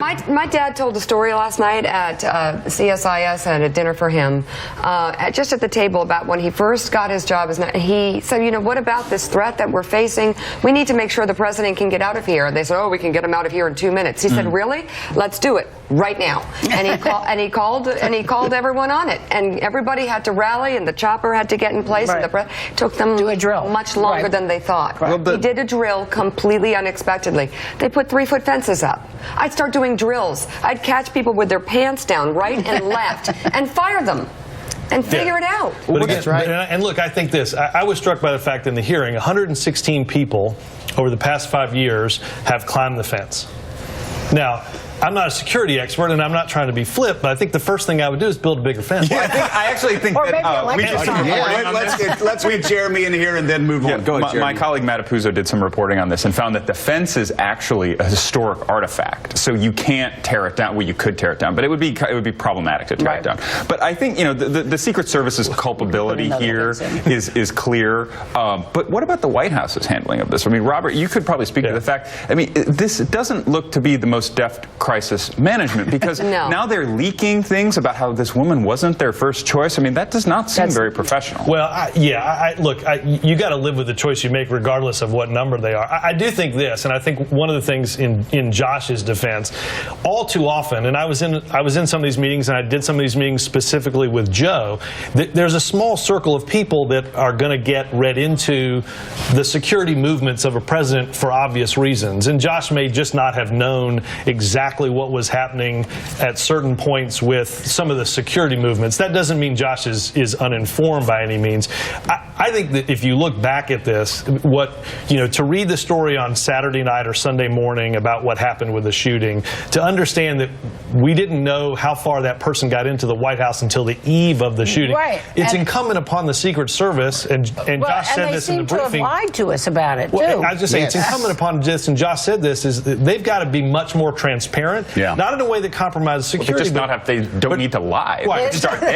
My dad told a story last night at CSIS at a dinner for him, just at the table, about when he first got his job. He said, you know, what about this threat that we're facing? We need to make sure the president can get out of here. They said, oh, we can get him out of here in 2 minutes. He said, really? Let's do it right now. And he called everyone on it, and everybody had to rally, and the chopper had to get in place. Right. And it took them do a drill much longer than they thought. Right. He did a drill completely unexpectedly. They put 3-foot fences up. I'd start doing drills. I'd catch people with their pants down right and left and fire them and figure it out. But again, That's right. And look, I think this. I was struck by the fact in the hearing, 116 people over the past 5 years have climbed the fence. Now, I'm not a security expert, and I'm not trying to be flip, but I think the first thing I would do is build a bigger fence. Yeah, I actually think Or that maybe let's get Jeremy in here and then move on. Go ahead, my colleague Matt Apuzzo did some reporting on this and found that the fence is actually a historic artifact, so you can't tear it down. Well, you could tear it down, but it would be problematic to tear it down. But I think, you know, the Secret Service's culpability here is clear. But what about the White House's handling of this? I mean, Robert, you could probably speak to the fact. I mean, this doesn't look to be the most deft crisis management, because now they're leaking things about how this woman wasn't their first choice. I mean, that does not seem very professional. Well, look, you got to live with the choice you make regardless of what number they are. I do think this, and I think one of the things in Josh's defense, all too often, and I was in some of these meetings, and I did some of these meetings specifically with Joe, there's a small circle of people that are going to get read into the security movements of a president for obvious reasons. And Josh may just not have known exactly what was happening at certain points with some of the security movements. That doesn't mean Josh is uninformed by any means. I think that if you look back at this, to read the story on Saturday night or Sunday morning about what happened with the shooting, to understand that we didn't know how far that person got into the White House until the eve of the shooting. Right. It's incumbent upon the Secret Service, and Josh said this in the briefing. They seem to have lied to us about it, too. Well, I was just saying, it's incumbent upon this, and Josh said this, is that they've got to be much more transparent. Not in a way that compromises security. They don't need to lie. Right. Start there.